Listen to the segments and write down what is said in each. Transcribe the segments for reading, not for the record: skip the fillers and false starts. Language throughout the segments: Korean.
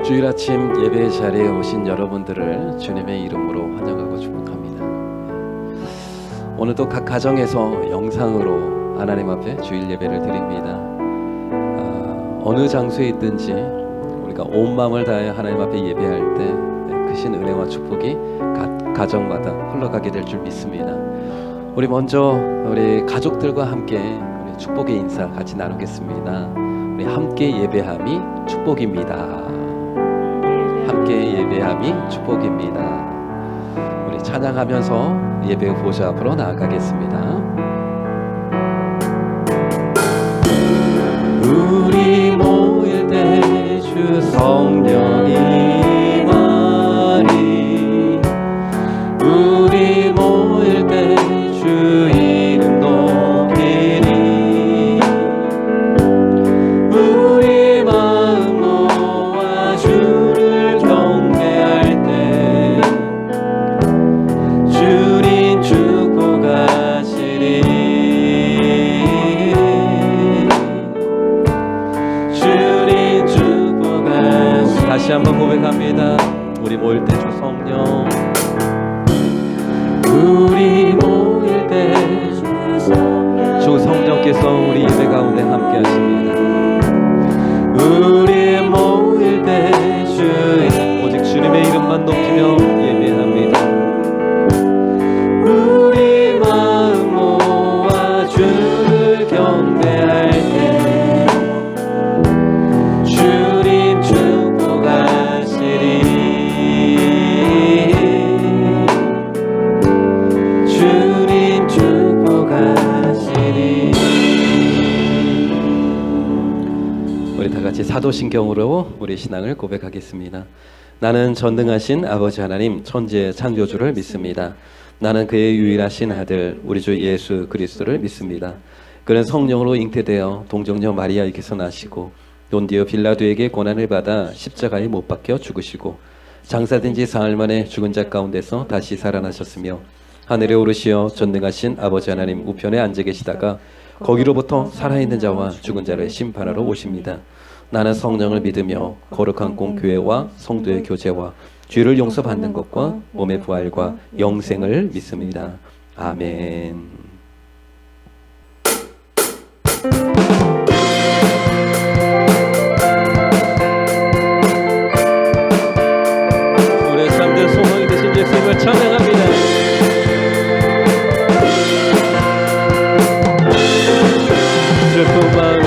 주일 아침 예배 자리에 오신 여러분들을 주님의 이름으로 환영하고 축복합니다. 오늘도 각 가정에서 영상으로 하나님 앞에 주일 예배를 드립니다. 어느 장소에 있든지 우리가 온 마음을 다해 하나님 앞에 예배할 때 크신 은혜와 축복이 각 가정마다 흘러가게 될 줄 믿습니다. 우리 먼저 우리 가족들과 함께 우리 축복의 인사 같이 나누겠습니다. 우리 함께 예배함이 축복입니다. 함께 예배함이 축복입니다. 우리 찬양하면서 예배 보좌 앞으로 나아가겠습니다. 우리 모일 때 주 성령이 임하리. 우리 모일 때 주 이름 높이리. 우리 마음 모아 주를 경배할 때 주님 축복하시리. 주님 축복하시리. 다시 한번 고백합니다. 우리 모일 때 주 성령. 우리 모일 때 주 성령께서 우리 예배 가운데 함께 하십니다. 우리 모일 때 주 오직 주님의 이름만 높이며 예배합니다. 우리 마음 모아 주를 경배할 때 주님 축복하시리. 주님 축복하시리. 우리 다 같이 사도신경으로 우리 신앙을 고백하겠습니다. 나는 전능하신 아버지 하나님 천지의 창조주를 믿습니다. 나는 그의 유일하신 아들 우리 주 예수 그리스도를 믿습니다. 그는 성령으로 잉태되어 동정녀 마리아에게서 나시고 본디오 빌라도에게 고난을 받아 십자가에 못 박혀 죽으시고 장사된 지 사흘 만에 죽은 자 가운데서 다시 살아나셨으며 하늘에 오르시어 전능하신 아버지 하나님 우편에 앉아 계시다가 거기로부터 살아있는 자와 죽은 자를 심판하러 오십니다. 나는 성령을 믿으며 거룩한 공교회와 성도의 교제와 죄를 용서받는 것과 몸의 부활과 영생을 믿습니다. 아멘. 우리의 참된 소망이 되신 예수님을 찬양합니다. 슬픈 마음을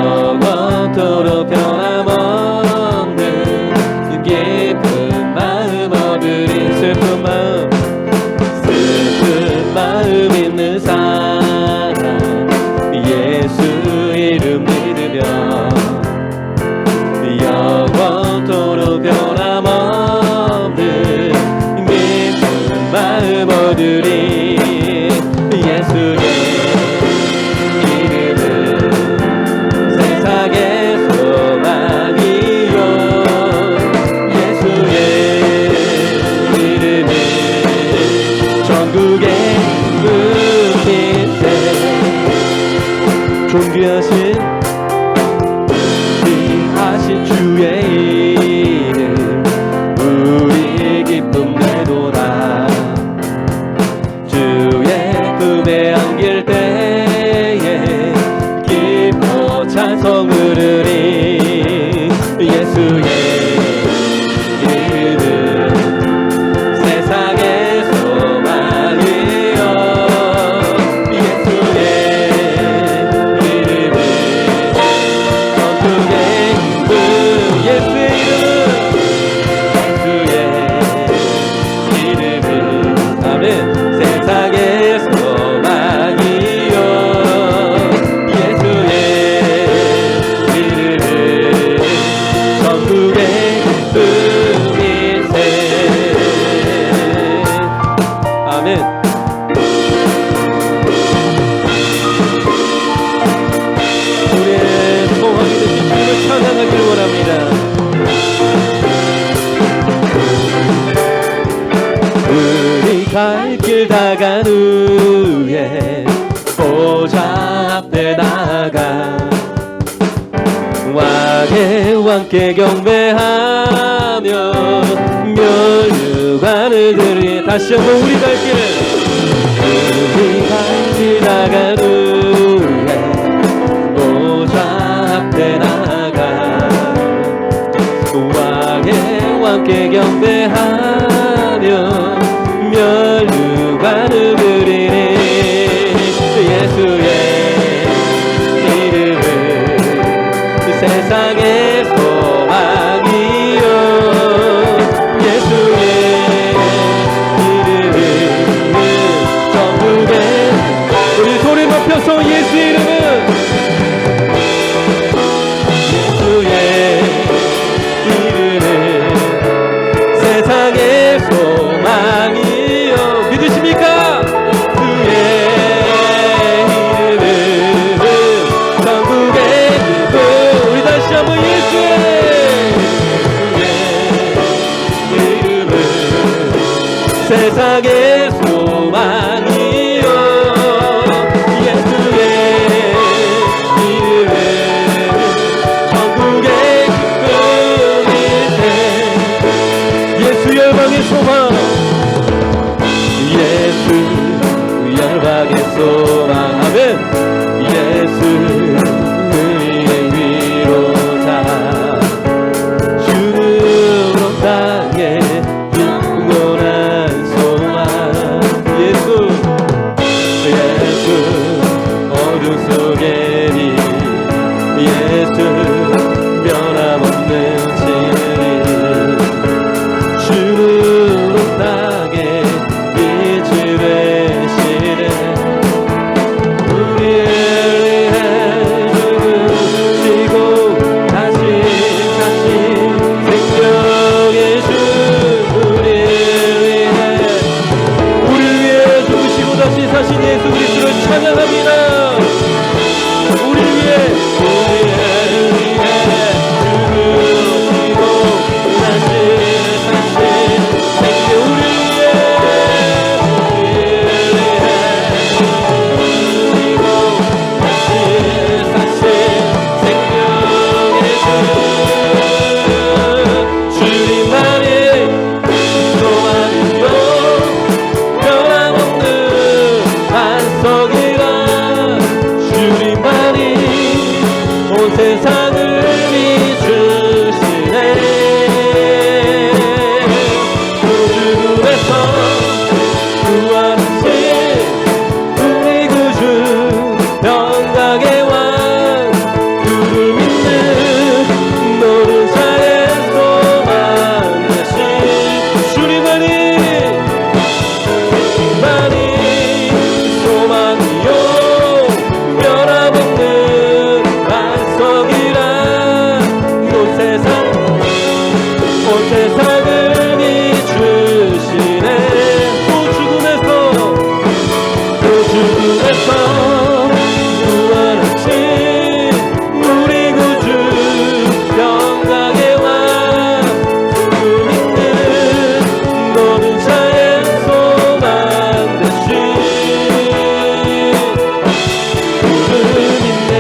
영원토록 변함없는 깊은 마음 얻으리. 슬픈 마음 있는 사람 예수 이름 믿으며 영원토록 변함없는 깊은 마음 얻으리. 예수의 존귀하신 귀하신 주의 이름 우리 기쁨 내도다. 주의 품에 안길 때에 기뻐 찬송 흐르리. 예수의 이름 세상의 소망이여. 예수의 세상의 소망이여. 예수의 이름 다간 후에 보좌 앞에 나가 왕의 왕께 경배하며 면류관을 드리. 다시 한번 우리 갈 길 다간 후에 보좌 앞에 나가 왕의 왕께 경배하며 면류관을 드리니 예수의 이름은 세상의 소망이요 예수의 이름은 전국에 우리 소리 높여서 예수 이름은 예수의 이름은 세상의 소망이요 믿으십니까? 그의 이름은 전국의 기쁨. 우리 다시 한번 예수의 이름은 세상의 소망이요 예수의 이름은 전국의 기쁨일세. 예수 열방의 소망 예수 열방의 소망 아멘. 예수 의의 위로자 주로 땅에 영원한 소망 예수 어둠 속에 빛 예수 변함없는 진리 주로 땅에 빛이 되시네. 우리를 위해 죽으시고 다시 사신 생명의 주 우리를 위해 죽으시고 다시 사신 예수 그리스도를 찬양합니다. 우리를 위해 죽으시고 다시 사신 생명 우리를 위해 죽으시고 다시 사신 생명의 주 주님만이 소망이요 변함없는 반석이라 주님만이 온 세상을 비추시네. 그 죽음에서 구원하신 우리 구주 평강의 왕 그를 믿는 모든 자의 소망 되신 주님만이 소망이요 변함없는 반석이라 온 세상을 비추시네. 또 죽음에서 구원하신 우리 구주 평강의 왕 그 믿는 모든 자의 소망 되신 그를 믿네.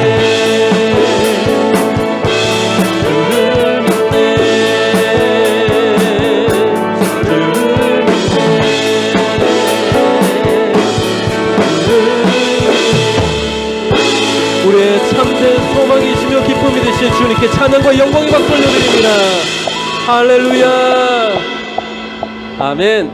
우리의 참된 소망이시며 기쁨이 되신 주님께 찬양과 영광의 박수 올려드립니다. 할렐루야 아멘.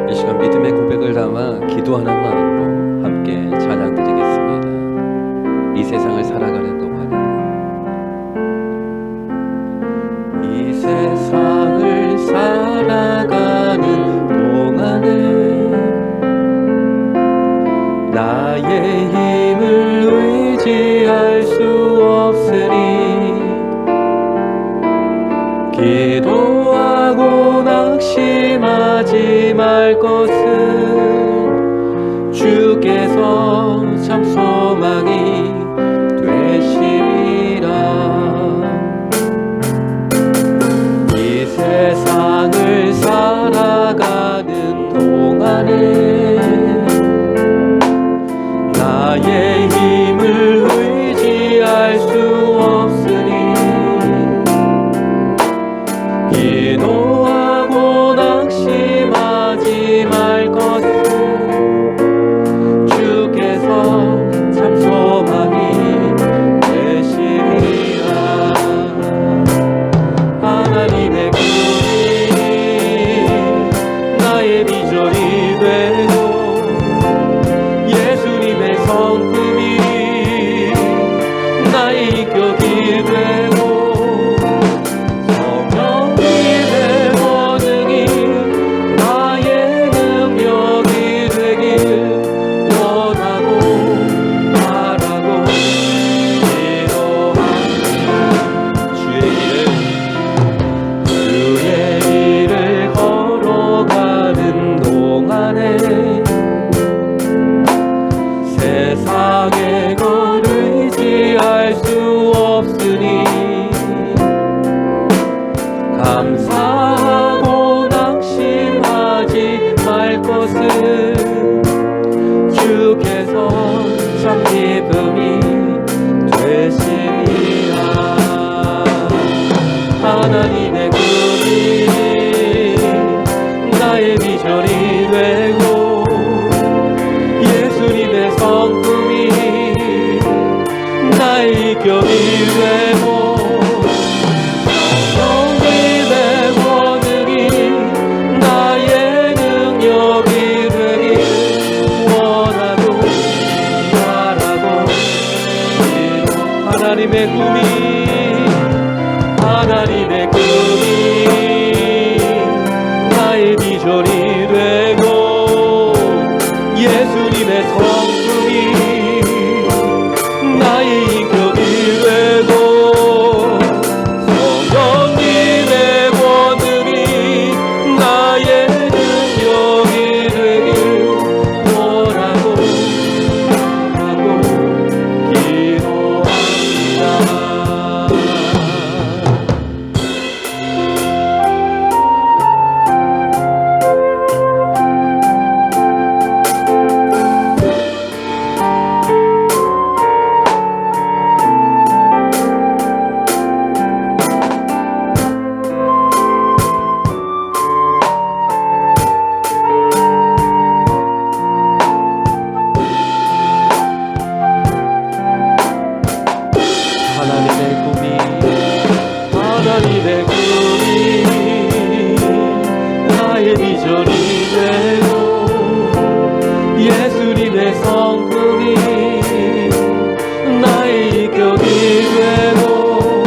이 시간 믿음의 고백을 담아 기도하는 마음으로 함께 찬양드리겠습니다. 이 세상을 살아가는 동안에 이 세상을 살아가는 동안에 나의 힘을 의지할 수 없으니 기도하고 낙심하지 말 것은 주께서 참 소망이 되시리라. 비전이 되고 예수님의 성품이 나의 인격이 되고 성령님의 권능이 나의 능력이 되길 원하고 바라고 하나님의 꿈이 나의 비전이 되고 예수님의 성품이 나의 인격이 되고 성령님의 권능이 나의 능력이 되길 원하고 기도합니다. 하나님의 꿈이 나의 비전이 되고 예수님의 성품이 나의 인격이 되고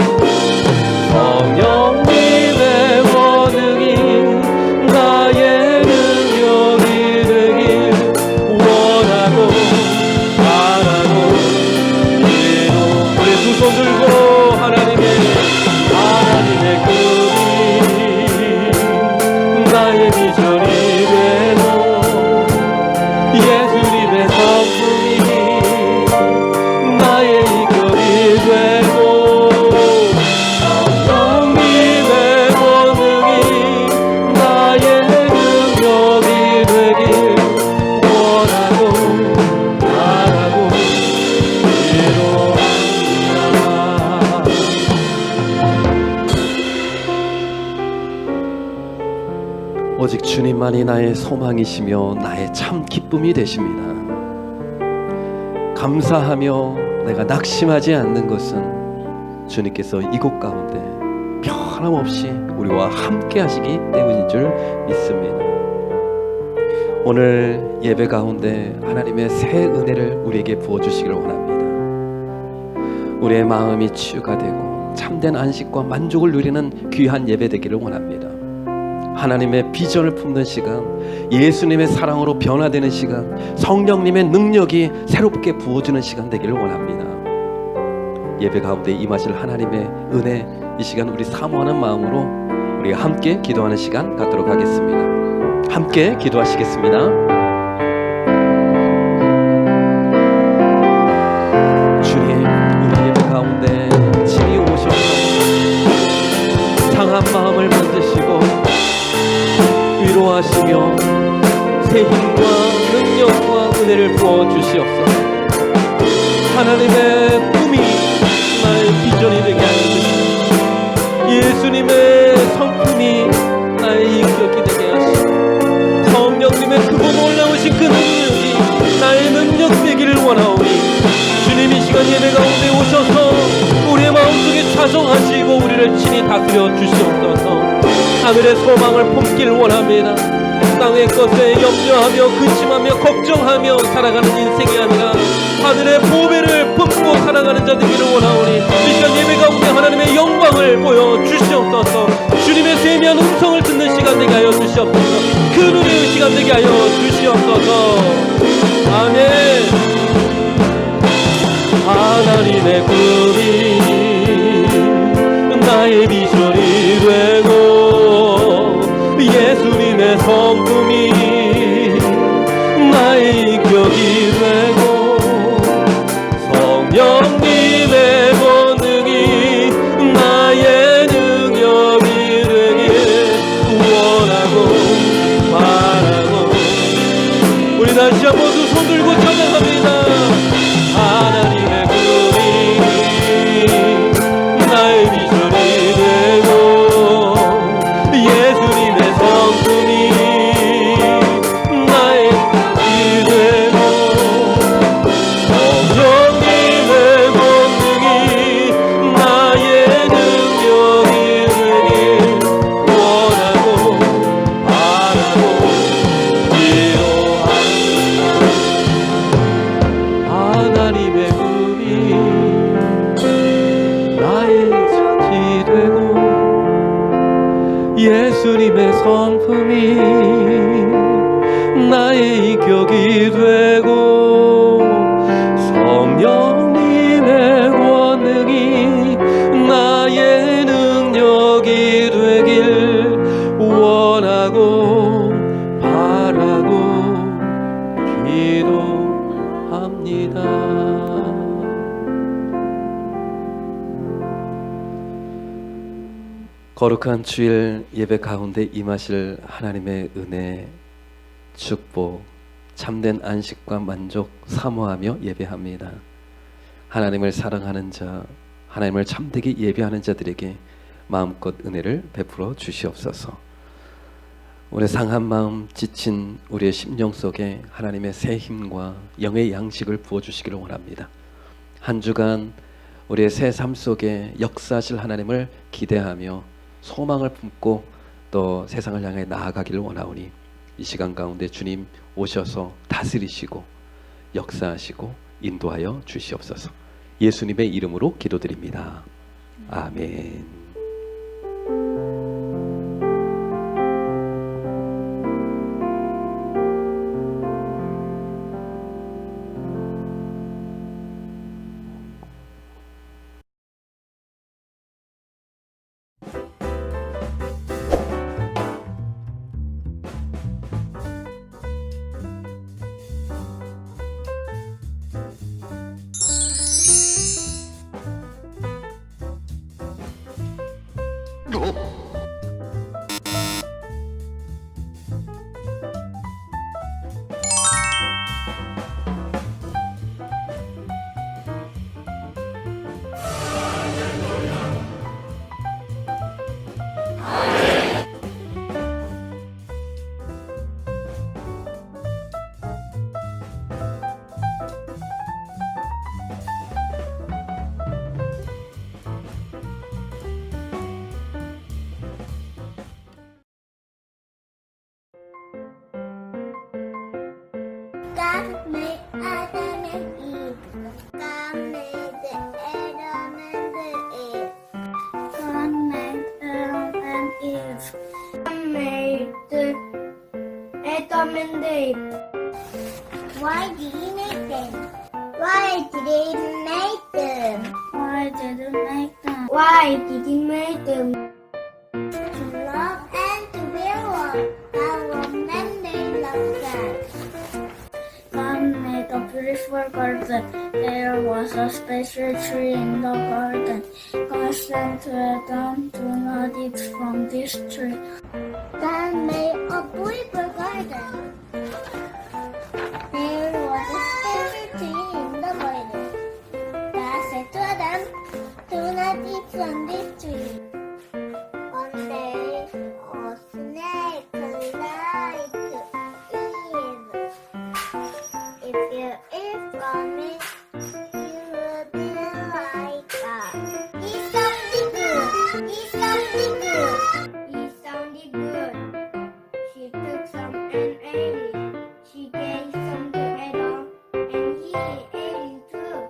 성령님의 권능이 나의 능력이 되길 원하고 바라고 우리 두 손 들고 하나님의 꿈이 나의 비전이 되고 예수님의 성품이 나의 인격이 되고 성령님의 권능이 나의 능력이 되길 원하고 바라고 기도합니다. 오직 주님만이 나의 소망이시며 나의 참 기쁨이 되십니다. 감사하며 내가 낙심하지 않는 것은 주님께서 이곳 가운데 변함없이 우리와 함께 하시기 때문인 줄 믿습니다. 오늘 예배 가운데 하나님의 새 은혜를 우리에게 부어주시기를 원합니다. 우리의 마음이 치유가 되고 참된 안식과 만족을 누리는 귀한 예배 되기를 원합니다. 하나님의 비전을 품는 시간, 예수님의 사랑으로 변화되는 시간, 성령님의 능력이 새롭게 부어주는 시간 되기를 원합니다. 예배 가운데 임하실 하나님의 은혜, 이 시간 우리 사모하는 마음으로 우리 함께 기도하는 시간 갖도록 하겠습니다. 함께 기도하시겠습니다. 주님, 우리 예배 가운데 친히 오셔서 상한 마음을 만드시고 위로하시며 새 힘과 능력과 은혜를 부어주시옵소서. 하나님의 꿈이 나의 비전이 되게 하여 주시고 예수님의 성품이 나의 인격이 되게 하시고 성령님의 크고 놀라우신 그 능력이 나의 능력 되기를 원하오니 주님 이 시간 예배 가운데 오셔서 우리의 마음속에 좌정하시고 우리를 친히 다스려 주시옵소서. 하늘의 소망을 품기를 원합니다. 땅의 것에 염려하며 근심하며 걱정하며 살아가는 인생이 아니라 하늘의 보배를 품고 살아가는 자 되기를 원하오니 이 시간 예배 가운데 하나님의 영광을 보여주시옵소서. 주님의 세미한 음성을 듣는 시간 되게 하여 주시옵소서. 그 누리는 시간 되게 하여 주시옵소서. 아멘. 하나님의 꿈이 나의 비전이 되고 예수님의 성품이 나의 인격이 되고 성령님의 권능이 나의 능력이 되길 원하고 바라고 우리 다시 한번 두 손 들고 찬양합니다. 하나님의 꿈이 나의 비전이 되고 예수님의 성품이 나의 격이 되고 성령님의 권능이 나의 능력이 되길 원하고 바라고 기도합니다. 거룩한 주일 예배 가운데 임하실 하나님의 은혜, 축복, 참된 안식과 만족 사모하며 예배합니다. 하나님을 사랑하는 자, 하나님을 참되게 예배하는 자들에게 마음껏 은혜를 베풀어 주시옵소서. 우리 상한 마음 지친 우리의 심령 속에 하나님의 새 힘과 영의 양식을 부어주시기를 원합니다. 한 주간 우리의 새 삶 속에 역사하실 하나님을 기대하며 소망을 품고 또 세상을 향해 나아가기를 원하오니 이 시간 가운데 주님 오셔서 다스리시고 역사하시고 인도하여 주시옵소서. 예수님의 이름으로 기도드립니다. 아멘. God made Adam and Eve. God made Adam and Eve. God made Adam and Eve. God made Adam and Eve. Why did he make them? Why did he make them? Why did he make them? Why did he make them? To love and to be one. God loved them, they loved God. God made a beautiful garden. There was a special tree in the garden. God said to Adam, do not eat from this tree. God made a beautiful garden. There was a special tree in the garden. God said to Adam, do not eat from this tree. One day, a snake lied to Eve. If you eat from it, you will be like God. It sounded good. It sounded good. It sounded good. She took some and ate it. She gave some to Adam, and he ate it too.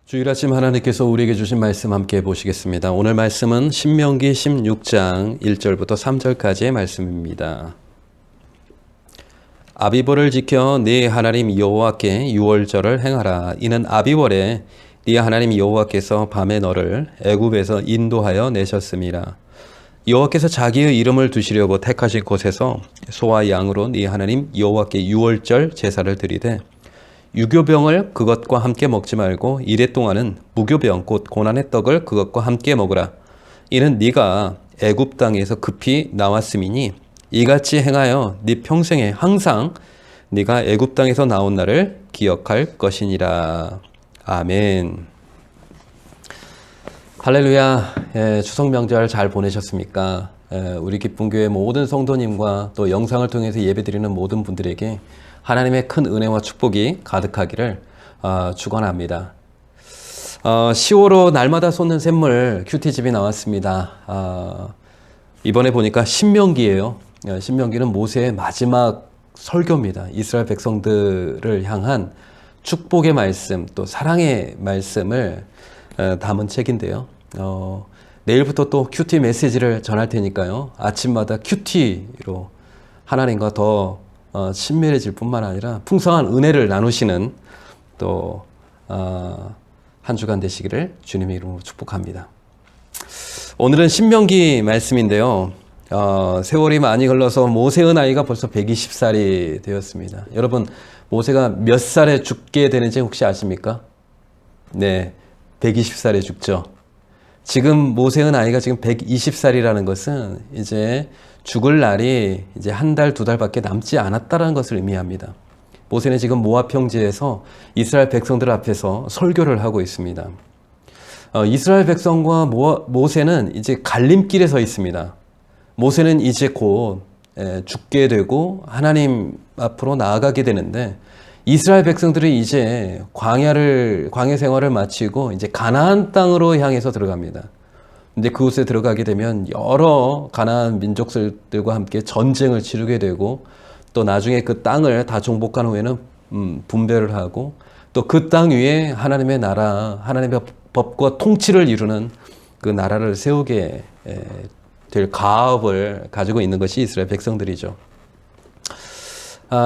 주일 아침 하나님께서 우리에게 주신 말씀 함께 보시겠습니다. 오늘 말씀은 신명기 16장 1절부터 3절까지의 말씀입니다. 아비월을 지켜 네 하나님 여호와께 유월절을 행하라. 이는 아비월에 네 하나님 여호와께서 밤에 너를 애굽에서 인도하여 내셨음이라. 여호와께서 자기의 이름을 두시려고 택하신 곳에서 소와 양으로 네 하나님 여호와께 유월절 제사를 드리되 유교병을 그것과 함께 먹지 말고 이래 동안은 무교병 곧 고난의 떡을 그것과 함께 먹으라. 이는 네가 애굽 땅에서 급히 나왔음이니 이같이 행하여 네 평생에 항상 네가 애굽 땅에서 나온 날을 기억할 것이니라. 아멘. 할렐루야. 추석 명절 잘 보내셨습니까? 우리 기쁨교회 모든 성도님과 또 영상을 통해서 예배드리는 모든 분들에게 하나님의 큰 은혜와 축복이 가득하기를 축원합니다. 10월호 날마다 쏟는 샘물 큐티집이 나왔습니다. 이번에 보니까 신명기예요. 신명기는 모세의 마지막 설교입니다. 이스라엘 백성들을 향한 축복의 말씀, 또 사랑의 말씀을 담은 책인데요. 내일부터 또 큐티 메시지를 전할 테니까요. 아침마다 큐티로 하나님과 더 친밀해질 뿐만 아니라 풍성한 은혜를 나누시는 또 한 주간 되시기를 주님의 이름으로 축복합니다. 오늘은 신명기 말씀인데요. 세월이 많이 흘러서 모세의 나이가 벌써 120살이 되었습니다. 여러분, 모세가 몇 살에 죽게 되는지 혹시 아십니까? 네, 120살에 죽죠. 지금 모세의 나이가 지금 120살이라는 것은 이제 죽을 날이 이제 한 달, 두 달밖에 남지 않았다는 것을 의미합니다. 모세는 지금 모압 평지에서 이스라엘 백성들 앞에서 설교를 하고 있습니다. 이스라엘 백성과 모세는 이제 갈림길에 서 있습니다. 모세는 이제 곧 죽게 되고 하나님 앞으로 나아가게 되는데, 이스라엘 백성들이 이제 광야 생활을 마치고 이제 가나안 땅으로 향해서 들어갑니다. 근데 그곳에 들어가게 되면 여러 가나안 민족들과 함께 전쟁을 치르게 되고, 또 나중에 그 땅을 다 정복한 후에는 분배를 하고, 또 그 땅 위에 하나님의 나라, 하나님의 법과 통치를 이루는 그 나라를 세우게 될 가업을 가지고 있는 것이 이스라엘 백성들이죠.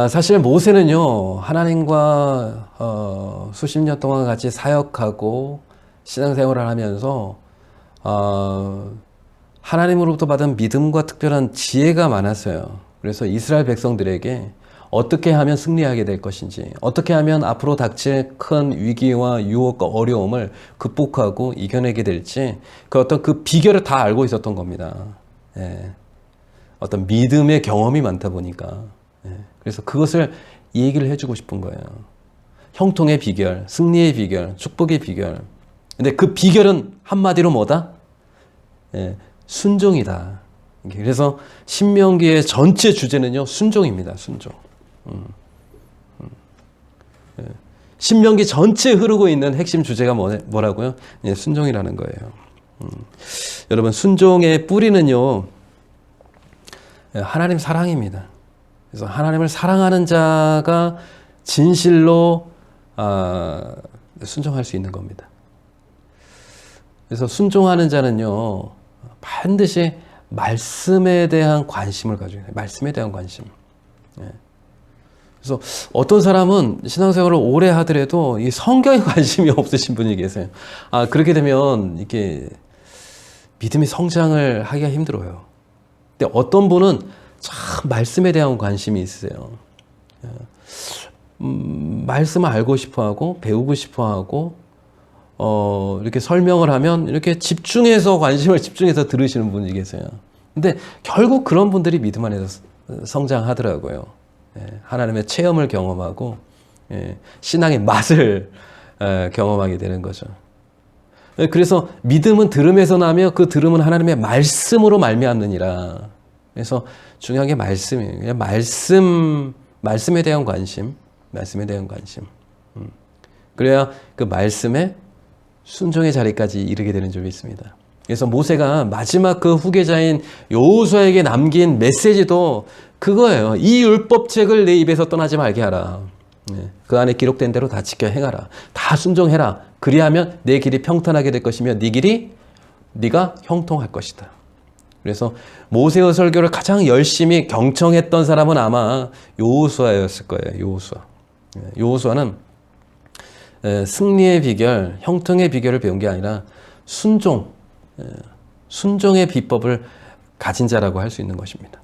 사실 모세는요, 하나님과 수십 년 동안 같이 사역하고 신앙생활을 하면서 하나님으로부터 받은 믿음과 특별한 지혜가 많았어요. 그래서 이스라엘 백성들에게 어떻게 하면 승리하게 될 것인지, 어떻게 하면 앞으로 닥칠 큰 위기와 유혹과 어려움을 극복하고 이겨내게 될지, 그 어떤 그 비결을 다 알고 있었던 겁니다. 어떤 믿음의 경험이 많다 보니까. 그래서 그것을 얘기를 해주고 싶은 거예요. 형통의 비결, 승리의 비결, 축복의 비결. 근데 그 비결은 한마디로 뭐다? 순종이다. 그래서 신명기의 전체 주제는요, 순종입니다. 순종. 신명기 전체에 흐르고 있는 핵심 주제가 뭐라고요? 순종이라는 거예요. 여러분, 순종의 뿌리는요, 하나님 사랑입니다. 그래서 하나님을 사랑하는 자가 진실로 순종할 수 있는 겁니다. 그래서 순종하는 자는요, 반드시 말씀에 대한 관심을 가져요. 말씀에 대한 관심. 그래서 어떤 사람은 신앙생활을 오래 하더라도 이 성경에 관심이 없으신 분이 계세요. 그렇게 되면 이렇게 믿음의 성장을 하기가 힘들어요. 근데 어떤 분은 참 말씀에 대한 관심이 있으세요. 말씀을 알고 싶어하고 배우고 싶어하고 이렇게 설명을 하면 이렇게 관심을 집중해서 들으시는 분이 계세요. 근데 결국 그런 분들이 믿음 안에서 성장하더라고요. 하나님의 체험을 경험하고 신앙의 맛을 경험하게 되는 거죠. 그래서 믿음은 들음에서 나며 그 들음은 하나님의 말씀으로 말미암느니라. 그래서 중요한 게 말씀이에요. 그냥 말씀에 대한 관심, 말씀에 대한 관심. 그래야 그 말씀에 순종의 자리까지 이르게 되는 줄 믿습니다. 그래서 모세가 마지막 그 후계자인 여호수아에게 남긴 메시지도 그거예요. 이 율법책을 내 입에서 떠나지 말게 하라. 그 안에 기록된 대로 다 지켜 행하라. 다 순종해라. 그리하면 내 길이 평탄하게 될 것이며 네 길이 네가 형통할 것이다. 그래서 모세의 설교를 가장 열심히 경청했던 사람은 아마 여호수아였을 거예요. 여호수아는 승리의 비결, 형통의 비결을 배운 게 아니라 순종의 비법을 가진 자라고 할 수 있는 것입니다.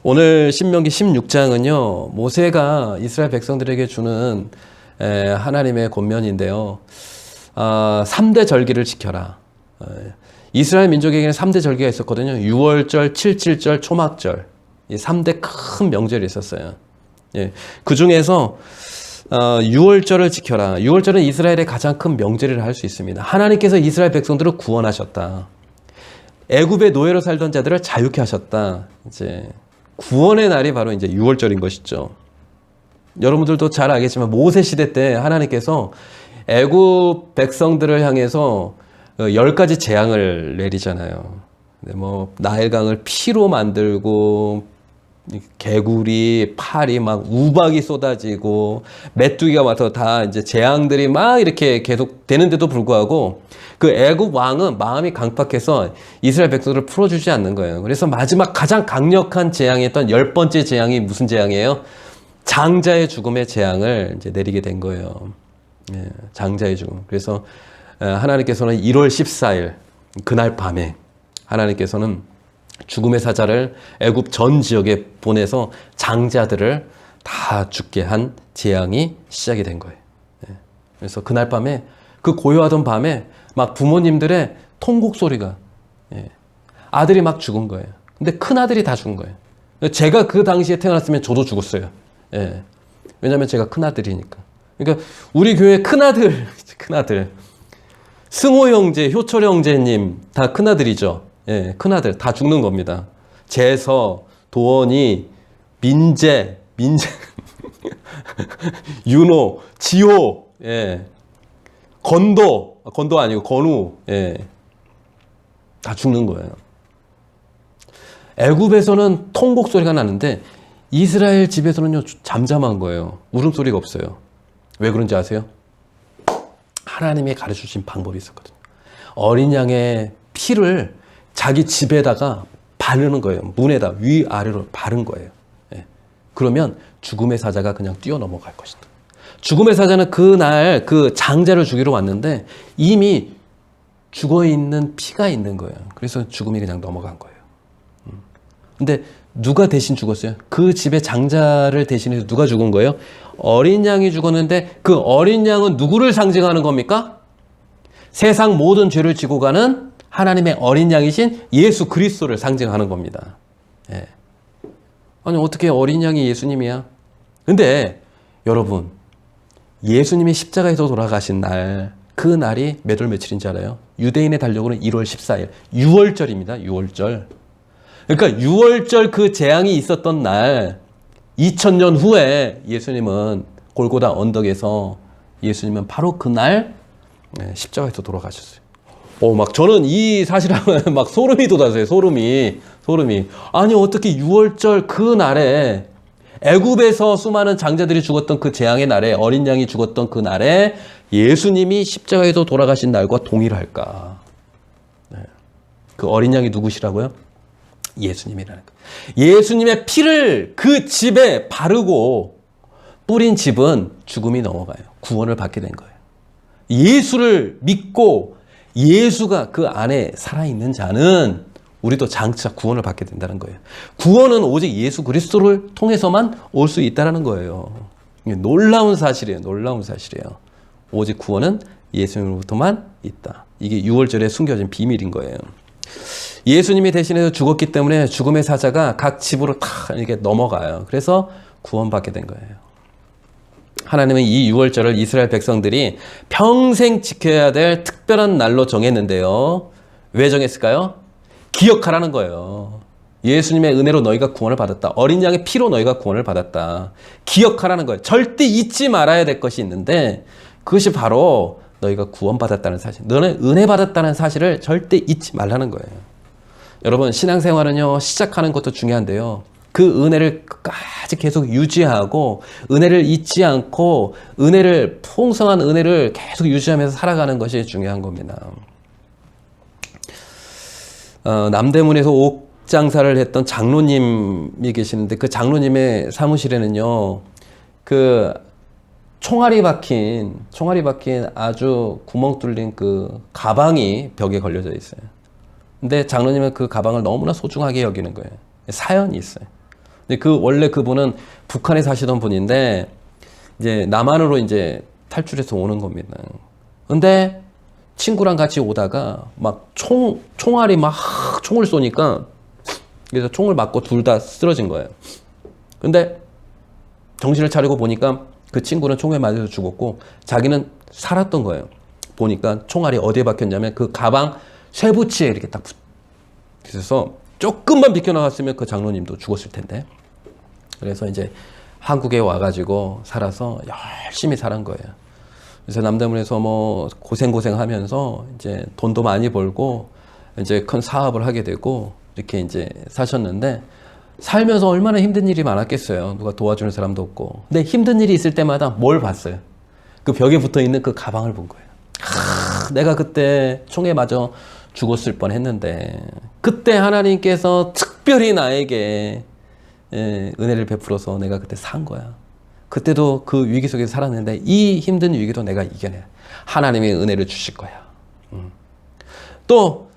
오늘 신명기 16장은요, 모세가 이스라엘 백성들에게 주는 하나님의 권면인데요. 3대 절기를 지켜라. 이스라엘 민족에게는 3대 절기가 있었거든요. 6월절, 7.7절, 초막절. 이 3대 큰 명절이 있었어요. 그 중에서 6월절을 지켜라. 6월절은 이스라엘의 가장 큰 명절이라 할 수 있습니다. 하나님께서 이스라엘 백성들을 구원하셨다. 애굽의 노예로 살던 자들을 자유케 하셨다. 이제 구원의 날이 바로 이제 6월절인 것이죠. 여러분들도 잘 알겠지만 모세 시대 때 하나님께서 애굽 백성들을 향해서 10가지 재앙을 내리잖아요. 나일강을 피로 만들고 개구리, 파리 막 우박이 쏟아지고 메뚜기가 와서 다 이제 재앙들이 막 이렇게 계속 되는데도 불구하고 그 애굽 왕은 마음이 강팍해서 이스라엘 백성들을 풀어주지 않는 거예요. 그래서 마지막 가장 강력한 재앙이었던 10번째 재앙이 무슨 재앙이에요? 장자의 죽음의 재앙을 이제 내리게 된 거예요. 예, 장자의 죽음. 그래서 하나님께서는 1월 14일 그날 밤에 하나님께서는 죽음의 사자를 애굽 전 지역에 보내서 장자들을 다 죽게 한 재앙이 시작이 된 거예요. 예. 그래서 그날 밤에 그 고요하던 밤에 막 부모님들의 통곡 소리가 예. 아들이 막 죽은 거예요. 근데 큰 아들이 다 죽은 거예요. 제가 그 당시에 태어났으면 저도 죽었어요. 예. 왜냐하면 제가 큰 아들이니까. 그러니까 우리 교회 큰 아들, 큰 아들, 승호 형제, 효철 형제님 다 큰 아들이죠. 예, 큰아들 다 죽는 겁니다. 재서, 도원이, 민재, 윤호, 지호, 예, 건도 아니고 건우, 예, 다 죽는 거예요. 애굽에서는 통곡 소리가 나는데 이스라엘 집에서는요 잠잠한 거예요. 울음소리가 없어요. 왜 그런지 아세요? 하나님이 가르쳐 주신 방법이 있었거든요. 어린 양의 피를 자기 집에다가 바르는 거예요. 문에다 위아래로 바른 거예요. 예. 그러면 죽음의 사자가 그냥 뛰어넘어갈 것이다. 죽음의 사자는 그날 그 장자를 죽이러 왔는데 이미 죽어있는 피가 있는 거예요. 그래서 죽음이 그냥 넘어간 거예요. 근데 누가 대신 죽었어요? 그 집의 장자를 대신해서 누가 죽은 거예요? 어린 양이 죽었는데 그 어린 양은 누구를 상징하는 겁니까? 세상 모든 죄를 지고 가는 하나님의 어린 양이신 예수 그리스도를 상징하는 겁니다. 예. 아니 어떻게 어린 양이 예수님이야? 근데 여러분 예수님이 십자가에서 돌아가신 날 그 날이 몇 월 며칠인지 알아요? 유대인의 달력으로는 1월 14일 6월절입니다. 6월절. 그러니까 6월절 그 재앙이 있었던 날 2000년 후에 예수님은 골고다 언덕에서 예수님은 바로 그날 십자가에서 돌아가셨어요. 막 저는 이 사실하면 막 소름이 돋았어요. 소름이. 아니 어떻게 6월절 그 날에 애굽에서 수많은 장자들이 죽었던 그 재앙의 날에 어린 양이 죽었던 그 날에 예수님이 십자가에서 돌아가신 날과 동일할까? 네. 그 어린 양이 누구시라고요? 예수님이라는 거예요. 예수님의 피를 그 집에 바르고 뿌린 집은 죽음이 넘어가요. 구원을 받게 된 거예요. 예수를 믿고 예수가 그 안에 살아있는 자는 우리도 장차 구원을 받게 된다는 거예요. 구원은 오직 예수 그리스도를 통해서만 올 수 있다는 거예요. 놀라운 사실이에요. 놀라운 사실이에요. 오직 구원은 예수님으로부터만 있다. 이게 6월절에 숨겨진 비밀인 거예요. 예수님이 대신해서 죽었기 때문에 죽음의 사자가 각 집으로 다 이렇게 넘어가요. 그래서 구원받게 된 거예요. 하나님은 이 6월절을 이스라엘 백성들이 평생 지켜야 될 특별한 날로 정했는데요. 왜 정했을까요? 기억하라는 거예요. 예수님의 은혜로 너희가 구원을 받았다. 어린 양의 피로 너희가 구원을 받았다. 기억하라는 거예요. 절대 잊지 말아야 될 것이 있는데 그것이 바로 너희가 구원받았다는 사실. 너는 은혜 받았다는 사실을 절대 잊지 말라는 거예요. 여러분 신앙생활은요 시작하는 것도 중요한데요. 그 은혜를 끝까지 계속 유지하고 은혜를 잊지 않고 은혜를 풍성한 은혜를 계속 유지하면서 살아가는 것이 중요한 겁니다. 남대문에서 옥장사를 했던 장로님이 계시는데 그 장로님의 사무실에는요 그 총알이 박힌 아주 구멍 뚫린 그 가방이 벽에 걸려져 있어요. 근데 장로님은 그 가방을 너무나 소중하게 여기는 거예요. 사연이 있어요. 근데 원래 그분은 북한에 사시던 분인데 이제 남한으로 이제 탈출해서 오는 겁니다. 근데 친구랑 같이 오다가 막 총알이 막 총을 쏘니까 그래서 총을 맞고 둘 다 쓰러진 거예요. 근데 정신을 차리고 보니까 그 친구는 총에 맞아서 죽었고 자기는 살았던 거예요. 보니까 총알이 어디에 박혔냐면 그 가방 쇠붙이에 이렇게 딱 그래서 조금만 비켜나갔으면 그 장로님도 죽었을 텐데. 그래서 이제 한국에 와가지고 살아서 열심히 살은 거예요. 그래서 남대문에서 뭐 고생하면서 이제 돈도 많이 벌고 이제 큰 사업을 하게 되고 이렇게 이제 사셨는데 살면서 얼마나 힘든 일이 많았겠어요. 누가 도와주는 사람도 없고. 근데 힘든 일이 있을 때마다 뭘 봤어요? 그 벽에 붙어 있는 그 가방을 본 거예요. 내가 그때 총에 맞아 죽었을 뻔 했는데, 그때 하나님께서 특별히 나에게 은혜를 베풀어서 내가 그때 산 거야. 그때도 그 위기 속에서 살았는데 이 힘든 위기도 내가 이겨내. 하나님의 은혜를 주실 거야. 또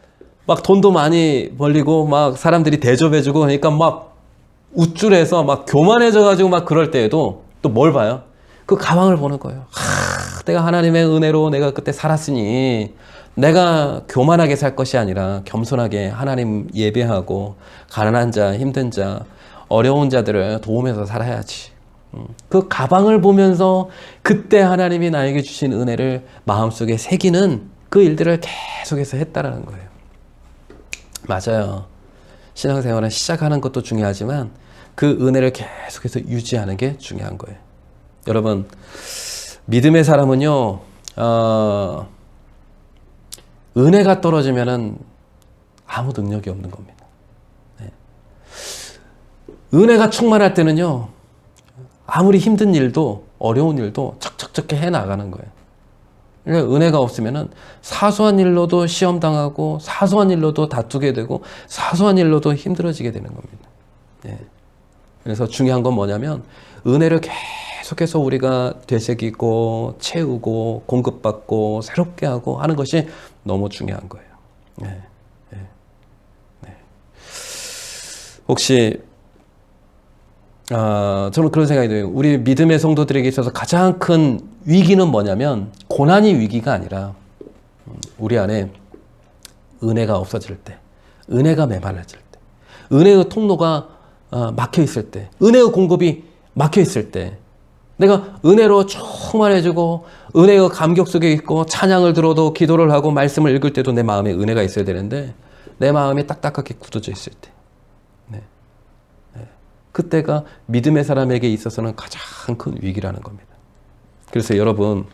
막 돈도 많이 벌리고 막 사람들이 대접해주고 그러니까 막 우쭐해서 막 교만해져가지고 막 그럴 때에도 또 뭘 봐요? 그 가방을 보는 거예요. 내가 하나님의 은혜로 내가 그때 살았으니 내가 교만하게 살 것이 아니라 겸손하게 하나님 예배하고 가난한 자, 힘든 자, 어려운 자들을 도우면서 살아야지. 그 가방을 보면서 그때 하나님이 나에게 주신 은혜를 마음속에 새기는 그 일들을 계속해서 했다라는 거예요. 맞아요. 신앙생활은 시작하는 것도 중요하지만 그 은혜를 계속해서 유지하는 게 중요한 거예요. 여러분, 믿음의 사람은요, 은혜가 떨어지면은 아무 능력이 없는 겁니다. 네. 은혜가 충만할 때는요, 아무리 힘든 일도 어려운 일도 척척척 해 나가는 거예요. 그러니까 은혜가 없으면은 사소한 일로도 시험 당하고 사소한 일로도 다투게 되고 사소한 일로도 힘들어지게 되는 겁니다. 네. 그래서 중요한 건 뭐냐면 은혜를 계속해서 우리가 되새기고 채우고 공급받고 새롭게 하고 하는 것이 너무 중요한 거예요. 네. 네. 네. 혹시 저는 그런 생각이 들어요. 우리 믿음의 성도들에게 있어서 가장 큰 위기는 뭐냐면 고난이 위기가 아니라 우리 안에 은혜가 없어질 때, 은혜가 메말라질 때, 은혜의 통로가 막혀 있을 때, 은혜의 공급이 막혀 있을 때, 내가 은혜로 충만해지고 은혜의 감격 속에 있고 찬양을 들어도 기도를 하고 말씀을 읽을 때도 내 마음에 은혜가 있어야 되는데 내 마음이 딱딱하게 굳어져 있을 때, 그때가 믿음의 사람에게 있어서는 가장 큰 위기라는 겁니다. 그래서 여러분,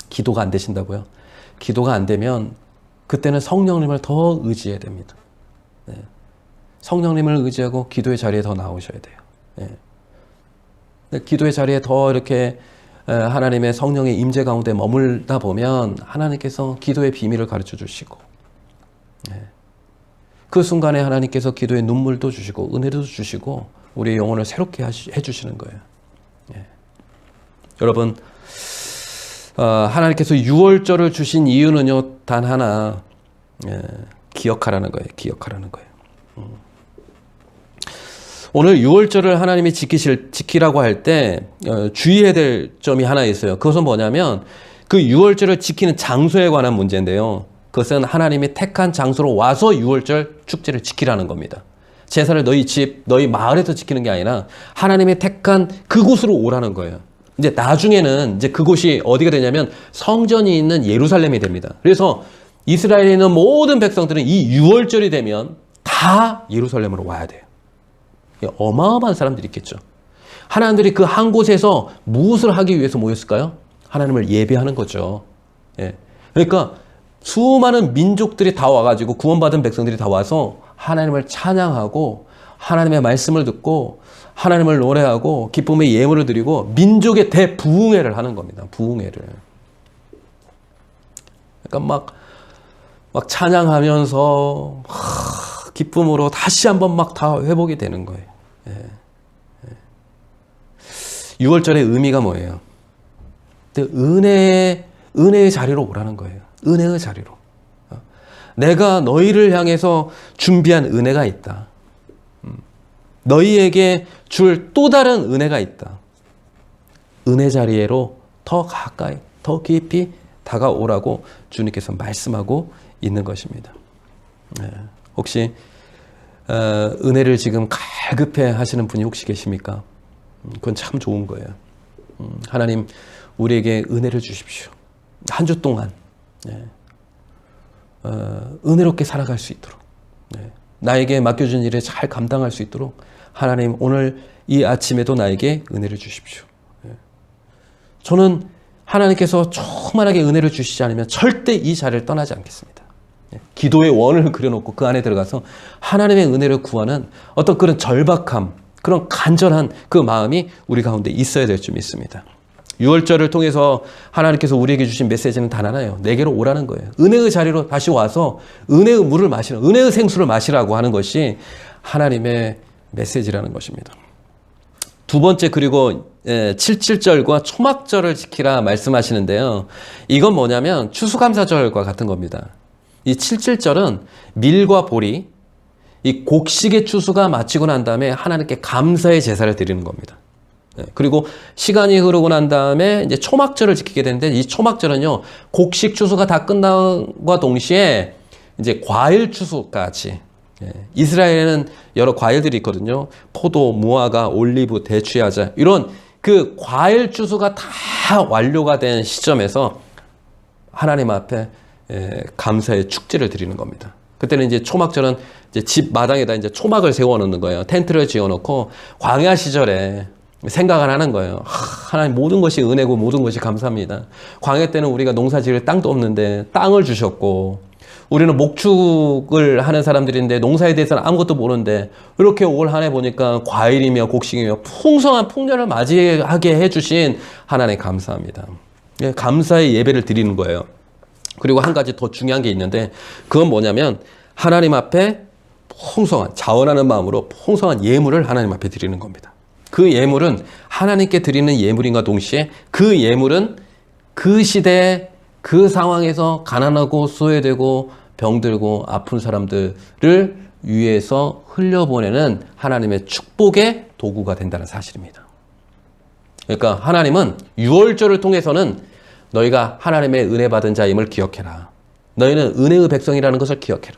기도가 안 되신다고요? 기도가 안 되면 그때는 성령님을 더 의지해야 됩니다. 네. 성령님을 의지하고 기도의 자리에 더 나오셔야 돼요. 네. 기도의 자리에 더 이렇게 하나님의 성령의 임재 가운데 머물다 보면 하나님께서 기도의 비밀을 가르쳐 주시고, 그 순간에 하나님께서 기도의 눈물도 주시고 은혜도 주시고 우리의 영혼을 새롭게 해주시는 거예요. 여러분, 하나님께서 유월절을 주신 이유는요, 단 하나, 기억하라는 거예요. 기억하라는 거예요. 오늘 유월절을 하나님이 지키라고 할 때 주의해야 될 점이 하나 있어요. 그것은 뭐냐면 그 유월절을 지키는 장소에 관한 문제인데요. 그것은 하나님이 택한 장소로 와서 유월절 축제를 지키라는 겁니다. 제사를 너희 집, 너희 마을에서 지키는 게 아니라 하나님이 택한 그곳으로 오라는 거예요. 이제 나중에는 이제 그곳이 어디가 되냐면 성전이 있는 예루살렘이 됩니다. 그래서 이스라엘에 있는 모든 백성들은 이 유월절이 되면 다 예루살렘으로 와야 돼요. 어마어마한 사람들이 있겠죠. 하나님들이 그 한 곳에서 무엇을 하기 위해서 모였을까요? 하나님을 예배하는 거죠. 그러니까 수많은 민족들이 다 와가지고 구원받은 백성들이 다 와서 하나님을 찬양하고 하나님의 말씀을 듣고 하나님을 노래하고 기쁨의 예물을 드리고 민족의 대부흥회를 하는 겁니다. 부흥회를. 그러니까 막 찬양하면서 기쁨으로 다시 한번 막 다 회복이 되는 거예요. 6월절의 의미가 뭐예요? 은혜의 자리로 오라는 거예요. 은혜의 자리로. 내가 너희를 향해서 준비한 은혜가 있다. 너희에게 줄 또 다른 은혜가 있다. 은혜 자리로 더 가까이, 더 깊이 다가오라고 주님께서 말씀하고 있는 것입니다. 혹시 은혜를 지금 갈급해 하시는 분이 혹시 계십니까? 그건 참 좋은 거예요. 하나님, 우리에게 은혜를 주십시오. 한 주 동안 은혜롭게 살아갈 수 있도록, 나에게 맡겨준 일을 잘 감당할 수 있도록 하나님, 오늘 이 아침에도 나에게 은혜를 주십시오. 저는 하나님께서 충만하게 은혜를 주시지 않으면 절대 이 자리를 떠나지 않겠습니다. 기도의 원을 그려놓고 그 안에 들어가서 하나님의 은혜를 구하는 어떤 그런 절박함, 그런 간절한 그 마음이 우리 가운데 있어야 될 줄 믿습니다. 6월절을 통해서 하나님께서 우리에게 주신 메시지는 단 하나예요. 내게로 오라는 거예요. 은혜의 자리로 다시 와서 은혜의 물을 마시라, 은혜의 생수를 마시라고 하는 것이 하나님의 메시지라는 것입니다. 두 번째, 그리고 77절과 초막절을 지키라 말씀하시는데요. 이건 뭐냐면 추수감사절과 같은 겁니다. 이 77절은 밀과 보리, 이 곡식의 추수가 마치고 난 다음에 하나님께 감사의 제사를 드리는 겁니다. 그리고 시간이 흐르고 난 다음에 이제 초막절을 지키게 되는데, 이 초막절은요, 곡식 추수가 다 끝남과 동시에 이제 과일 추수까지, 이스라엘에는 여러 과일들이 있거든요. 포도, 무화과, 올리브, 대추야자, 이런 그 과일 추수가 다 완료가 된 시점에서 하나님 앞에 감사의 축제를 드리는 겁니다. 그때는 이제 초막절은 이제 집 마당에다 이제 초막을 세워 놓는 거예요. 텐트를 지어 놓고 광야 시절에 생각을 하는 거예요. 하나님, 모든 것이 은혜고 모든 것이 감사합니다. 광야 때는 우리가 농사 지을 땅도 없는데 땅을 주셨고, 우리는 목축을 하는 사람들인데 농사에 대해서는 아무것도 모르는데 이렇게 올 한 해 보니까 과일이며 곡식이며 풍성한 풍년을 맞이하게 해주신 하나님 감사합니다. 감사의 예배를 드리는 거예요. 그리고 한 가지 더 중요한 게 있는데, 그건 뭐냐면 하나님 앞에 풍성한, 자원하는 마음으로 풍성한 예물을 하나님 앞에 드리는 겁니다. 그 예물은 하나님께 드리는 예물인가 동시에 그 예물은 그 시대에 그 상황에서 가난하고 소외되고 병들고 아픈 사람들을 위해서 흘려보내는 하나님의 축복의 도구가 된다는 사실입니다. 그러니까 하나님은 6월절을 통해서는 너희가 하나님의 은혜 받은 자임을 기억해라. 너희는 은혜의 백성이라는 것을 기억해라.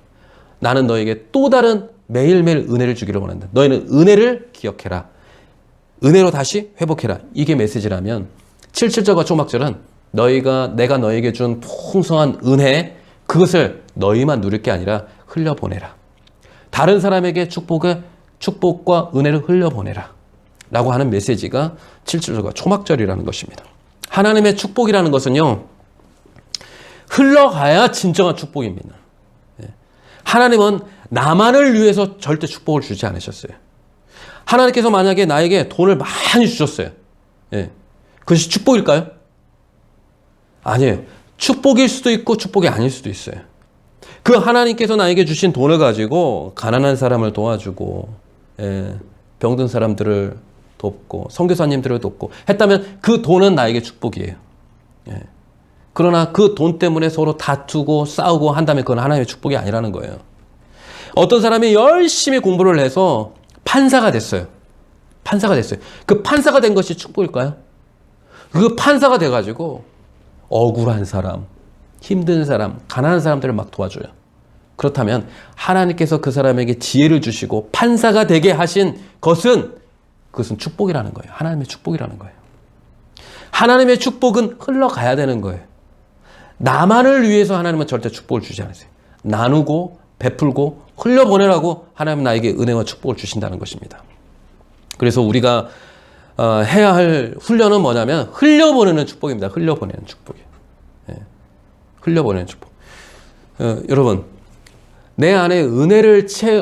나는 너에게 또 다른 매일매일 은혜를 주기를 원한다. 너희는 은혜를 기억해라. 은혜로 다시 회복해라. 이게 메시지라면 77절과 초막절은 내가 너에게 준 풍성한 은혜, 그것을 너희만 누릴 게 아니라 흘려보내라. 다른 사람에게 축복과 은혜를 흘려보내라. 라고 하는 메시지가 77절과 초막절이라는 것입니다. 하나님의 축복이라는 것은요, 흘러가야 진정한 축복입니다. 하나님은 나만을 위해서 절대 축복을 주지 않으셨어요. 하나님께서 만약에 나에게 돈을 많이 주셨어요. 그것이 축복일까요? 아니에요. 축복일 수도 있고 축복이 아닐 수도 있어요. 그 하나님께서 나에게 주신 돈을 가지고 가난한 사람을 도와주고, 병든 사람들을 돕고, 선교사님들을 돕고 했다면 그 돈은 나에게 축복이에요. 그러나 그 돈 때문에 서로 다투고 싸우고 한다면 그건 하나님의 축복이 아니라는 거예요. 어떤 사람이 열심히 공부를 해서 판사가 됐어요. 그 판사가 된 것이 축복일까요? 그 판사가 돼가지고 억울한 사람, 힘든 사람, 가난한 사람들을 막 도와줘요. 그렇다면 하나님께서 그 사람에게 지혜를 주시고 판사가 되게 하신 그것은 축복이라는 거예요. 하나님의 축복이라는 거예요. 하나님의 축복은 흘러가야 되는 거예요. 나만을 위해서 하나님은 절대 축복을 주지 않으세요. 나누고 베풀고 흘려보내라고 하나님은 나에게 은혜와 축복을 주신다는 것입니다. 그래서 우리가 해야 할 훈련은 뭐냐면 흘려보내는 축복입니다. 흘려보내는 축복이에요. 흘려보내는 축복. 여러분, 내 안에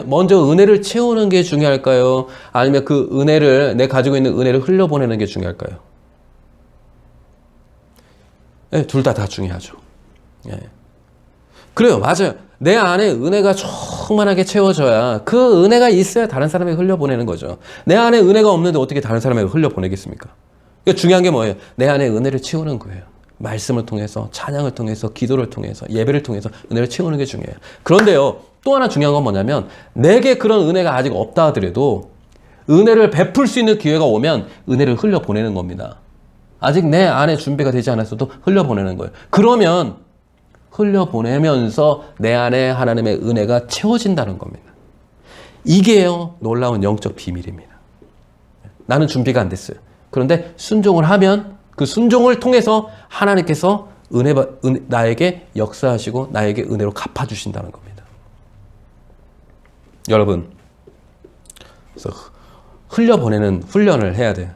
먼저 은혜를 채우는 게 중요할까요? 아니면 그 은혜를, 내 가지고 있는 은혜를 흘려보내는 게 중요할까요? 둘 다 중요하죠. 그래요. 맞아요. 내 안에 은혜가 충만하게 채워져야, 그 은혜가 있어야 다른 사람에게 흘려보내는 거죠. 내 안에 은혜가 없는데 어떻게 다른 사람에게 흘려보내겠습니까? 그러니까 중요한 게 뭐예요? 내 안에 은혜를 채우는 거예요. 말씀을 통해서, 찬양을 통해서, 기도를 통해서, 예배를 통해서 은혜를 채우는 게 중요해요. 그런데요, 또 하나 중요한 건 뭐냐면, 내게 그런 은혜가 아직 없다 하더라도 은혜를 베풀 수 있는 기회가 오면 은혜를 흘려보내는 겁니다. 아직 내 안에 준비가 되지 않았어도 흘려보내는 거예요. 그러면 흘려보내면서 내 안에 하나님의 은혜가 채워진다는 겁니다. 이게요, 놀라운 영적 비밀입니다. 나는 준비가 안 됐어요. 그런데 순종을 하면 그 순종을 통해서 하나님께서 나에게 역사하시고 나에게 은혜로 갚아주신다는 겁니다. 여러분, 그래서 흘려보내는 훈련을 해야 돼요.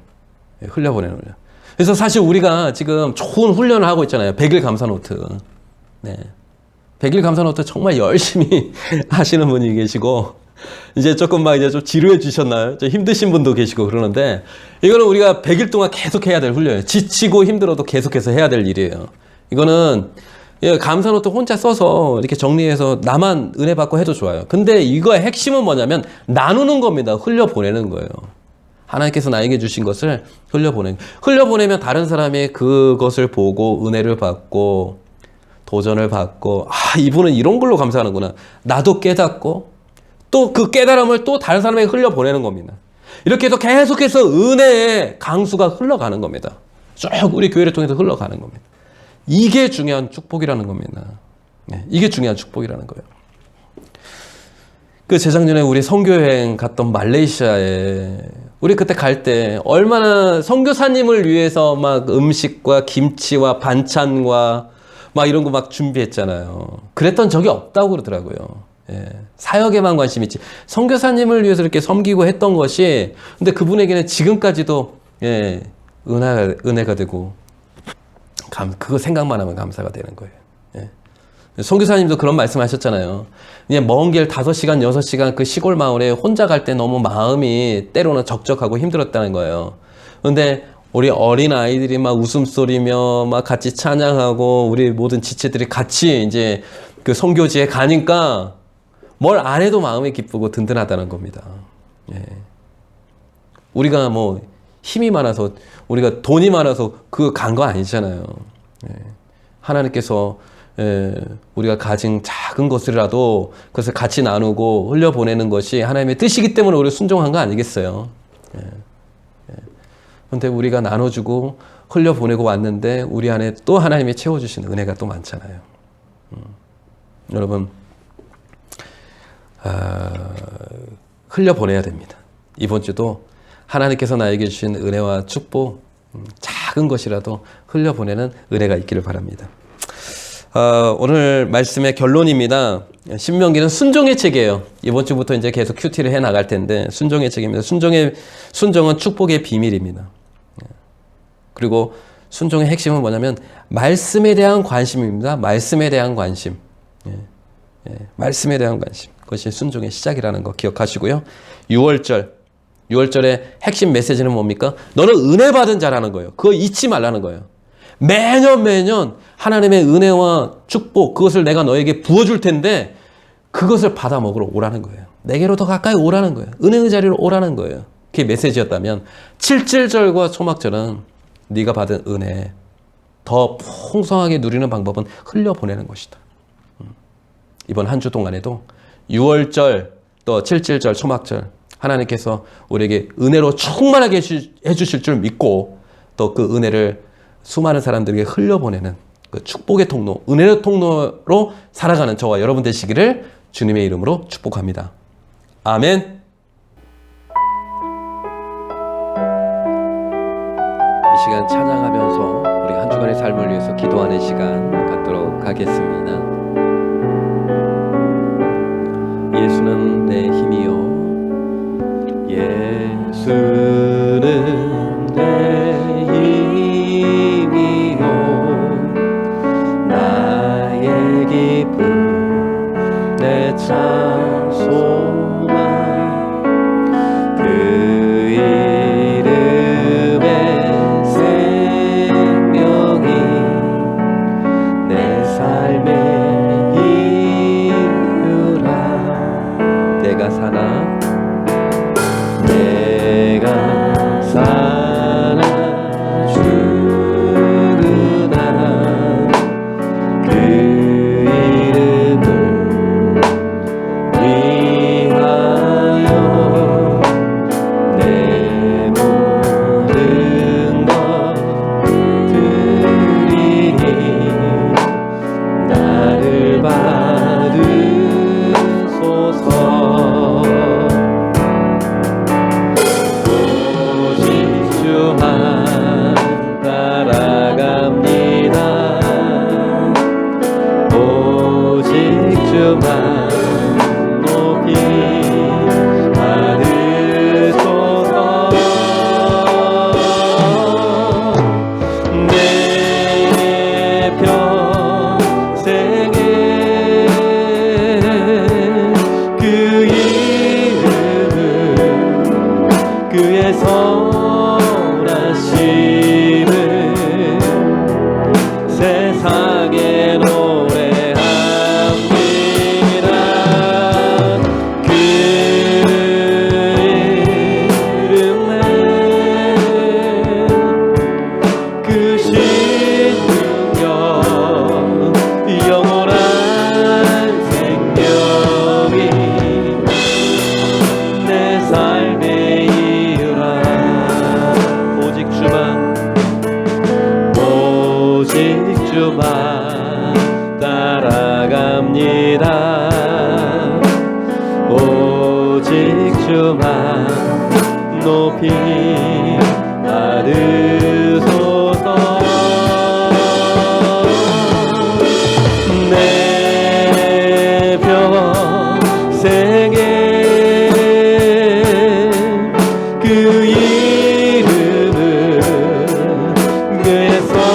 흘려보내는 훈련. 그래서 사실 우리가 지금 좋은 훈련을 하고 있잖아요. 100일 감사 노트. 100일 감사 노트 정말 열심히 하시는 분이 계시고, 이제 조금 막 이제 좀 지루해 주셨나요? 좀 힘드신 분도 계시고 그러는데, 이거는 우리가 100일 동안 계속 해야 될 훈련이에요. 지치고 힘들어도 계속해서 해야 될 일이에요. 이거는 감사 노트 혼자 써서 이렇게 정리해서 나만 은혜 받고 해도 좋아요. 근데 이거의 핵심은 뭐냐면 나누는 겁니다. 흘려보내는 거예요. 하나님께서 나에게 주신 것을 흘려보내면 다른 사람이 그것을 보고 은혜를 받고 도전을 받고, 아, 이분은 이런 걸로 감사하는구나. 나도 깨닫고 또 그 깨달음을 또 다른 사람에게 흘려보내는 겁니다. 이렇게 해서 계속해서 은혜의 강수가 흘러가는 겁니다. 쭉 우리 교회를 통해서 흘러가는 겁니다. 이게 중요한 축복이라는 겁니다. 네, 이게 중요한 축복이라는 거예요. 그 재작년에 우리 선교여행 갔던 말레이시아에 우리 그때 갈 때 얼마나 선교사님을 위해서 막 음식과 김치와 반찬과 막 이런 거 막 준비했잖아요. 그랬던 적이 없다고 그러더라고요. 예, 사역에만 관심 있지. 선교사님을 위해서 이렇게 섬기고 했던 것이, 근데 그분에게는 지금까지도 예, 은혜가 되고 그거 생각만 하면 감사가 되는 거예요. 예. 선교사님도 그런 말씀하셨잖아요. 그냥 먼 길 5시간, 6시간 그 시골 마을에 혼자 갈 때 너무 마음이 때로는 적적하고 힘들었다는 거예요. 근데 우리 어린 아이들이 막 웃음소리며 막 같이 찬양하고 우리 모든 지체들이 같이 이제 그 선교지에 가니까 뭘 안 해도 마음이 기쁘고 든든하다는 겁니다. 예. 우리가 뭐 힘이 많아서, 우리가 돈이 많아서 그 간 거 아니잖아요. 예. 하나님께서 우리가 가진 작은 것이라도 그것을 같이 나누고 흘려보내는 것이 하나님의 뜻이기 때문에 우리 순종한 거 아니겠어요? 그런데 우리가 나눠주고 흘려보내고 왔는데 우리 안에 또 하나님이 채워주신 은혜가 또 많잖아요. 여러분, 흘려보내야 됩니다. 이번 주도 하나님께서 나에게 주신 은혜와 축복, 작은 것이라도 흘려보내는 은혜가 있기를 바랍니다. 오늘 말씀의 결론입니다. 신명기는 순종의 책이에요. 이번 주부터 이제 계속 큐티를 해 나갈 텐데 순종의 책입니다. 순종은 축복의 비밀입니다. 그리고 순종의 핵심은 뭐냐면 말씀에 대한 관심입니다. 말씀에 대한 관심. 말씀에 대한 관심. 그것이 순종의 시작이라는 거 기억하시고요. 6월절의 핵심 메시지는 뭡니까? 너는 은혜 받은 자라는 거예요. 그거 잊지 말라는 거예요. 매년 하나님의 은혜와 축복, 그것을 내가 너에게 부어줄 텐데 그것을 받아 먹으러 오라는 거예요. 내게로 더 가까이 오라는 거예요. 은혜의 자리로 오라는 거예요. 그게 메시지였다면 7.7절과 초막절은 네가 받은 은혜 더 풍성하게 누리는 방법은 흘려보내는 것이다. 이번 한 주 동안에도 6월절 또 7.7절 초막절 하나님께서 우리에게 은혜로 충만하게 해주실 줄 믿고 또 그 은혜를 수많은 사람들에게 흘려보내는 그 축복의 통로, 은혜의 통로로 살아가는 저와 여러분 되시기를 주님의 이름으로 축복합니다. 아멘. 이 시간 찬양하면서 우리 한 주간의 삶을 위해서 기도하는 시간 갖도록 하겠습니다. 예수는 내 힘이요, 예수는 내 힘이요, 나의 기쁨, 내 참 소망, 그 이름의 생명이 내 삶의 이유라. 내가 사나 죽으나 그 이름을 위하여 내 모든 것 드리니 나를 받으소서. 주만 따라갑니다. 오직 주만 높이 받으소서. 내 평생의 기도합니다. 오직 주만 높이 받으소서. 내 평생에 그 이름을 그의 선하심을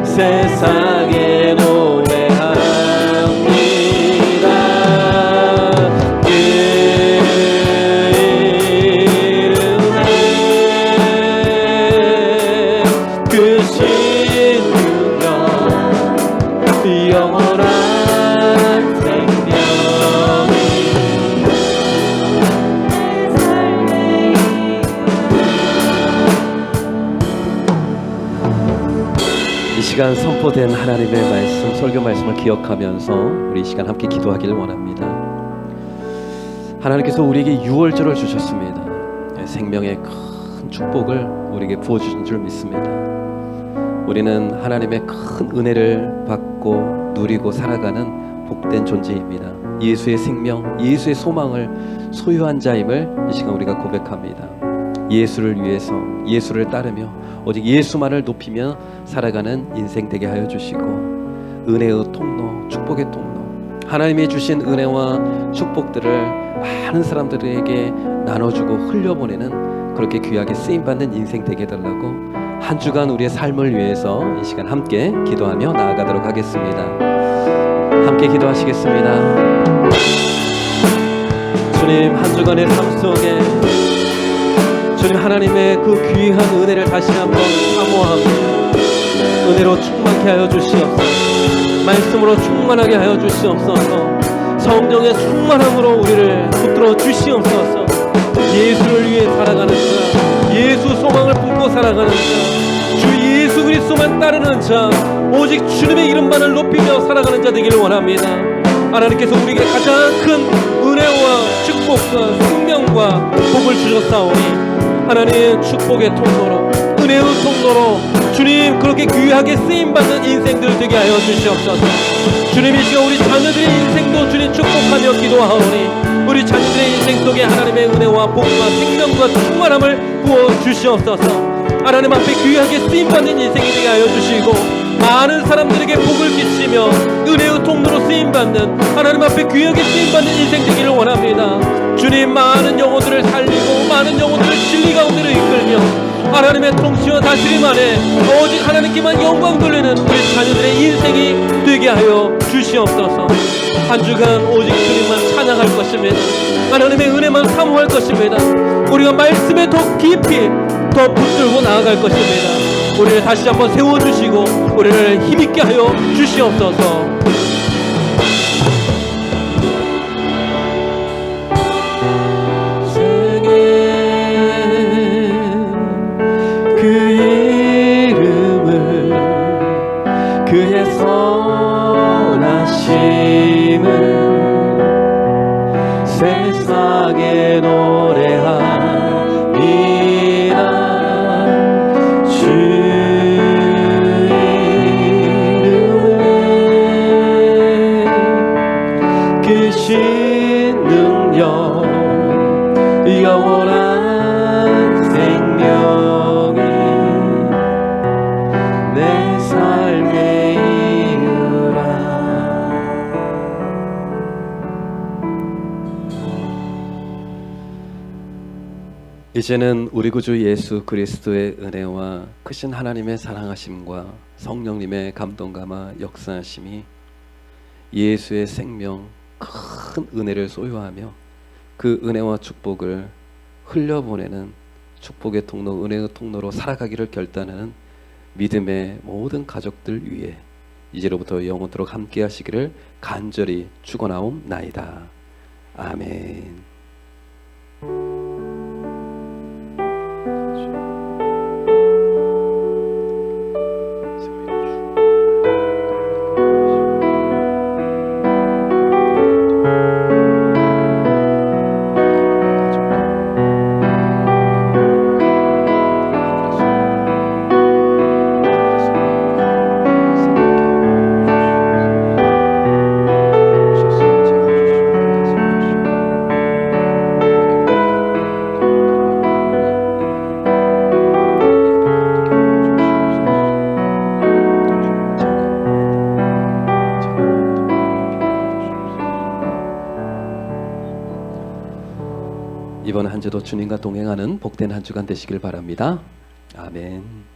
세상에 노래합니다. 그 이름에 그 신능력 영원한 생명이 이 시간 선포된 하나님의 말씀, 설교 말씀을 기억하면서 우리 이 시간 함께 기도하기를 원합니다. 하나님께서 우리에게 유월절을 주셨습니다. 생명의 큰 축복을 우리에게 부어주신 줄 믿습니다. 우리는 하나님의 큰 은혜를 받고 누리고 살아가는 복된 존재입니다. 예수의 생명, 예수의 소망을 소유한 자임을 이 시간 우리가 고백합니다. 예수를 위해서, 예수를 따르며 오직 예수만을 높이며 살아가는 인생 되게 하여 주시고, 은혜의 통로, 축복의 통로, 하나님이 주신 은혜와 축복들을 많은 사람들에게 나눠주고 흘려보내는 그렇게 귀하게 쓰임받는 인생 되게 해달라고 한 주간 우리의 삶을 위해서 이 시간 함께 기도하며 나아가도록 하겠습니다. 함께 기도하시겠습니다. 주님, 한 주간의 삶 속에 주님 하나님의 그 귀한 은혜를 다시 한번 사모합니다. 은혜로 충만케 하여 주시옵소서. 말씀으로 충만하게 하여 주시옵소서. 성령의 충만함으로 우리를 붙들어 주시옵소서. 예수를 위해 살아가는 자, 예수 소망을 품고 살아가는 자, 주 예수 그리스도만 따르는 자, 오직 주님의 이름만을 높이며 살아가는 자 되기를 원합니다. 하나님께서 우리에게 가장 큰 은혜와 축복과 생명과 복을 주셨사오니 하나님 축복의 통로로, 은혜의 통로로 주님 그렇게 귀하게 쓰임받는 인생들 되게 하여 주시옵소서. 주님 이 시간 우리 자녀들의 인생도 주님 축복하며 기도하오니 우리 자녀들의 인생 속에 하나님의 은혜와 복과 생명과 충만함을 부어 주시옵소서. 하나님 앞에 귀하게 쓰임받는 인생이 되게 하여 주시고, 많은 사람들에게 복을 끼치며 은혜의 통로로 쓰임받는, 하나님 앞에 귀하게 쓰임받는 인생 되기를 원합니다. 주님, 많은 영혼들을 살리고 많은 영혼들을 진리 가운데로 이끌며 하나님의 통치와 다스림 안에 오직 하나님께만 영광 돌리는 우리 자녀들의 인생이 되게 하여 주시옵소서. 한 주간 오직 주님만 찬양할 것입니다. 하나님의 은혜만 사모할 것입니다. 우리가 말씀에 더 깊이 더 붙들고 나아갈 것입니다. 우리를 다시 한번 세워주시고 우리를 힘있게 하여 주시옵소서. 그의 선하심을 세상에 노래합니다. 주 이름에 그 신능력 영원한 생명이 내 삶에 이제는 우리 구주 예수 그리스도의 은혜와 크신 하나님의 사랑하심과 성령님의 감동감화 역사하심이 예수의 생명 큰 은혜를 소유하며 그 은혜와 축복을 흘려보내는 축복의 통로, 은혜의 통로로 살아가기를 결단하는 믿음의 모든 가족들 위해 이제로부터 영원토록 함께 하시기를 간절히 축원하옵나이다. 아멘. 이번 한 주도 주님과 동행하는 복된 한 주간 되시길 바랍니다. 아멘.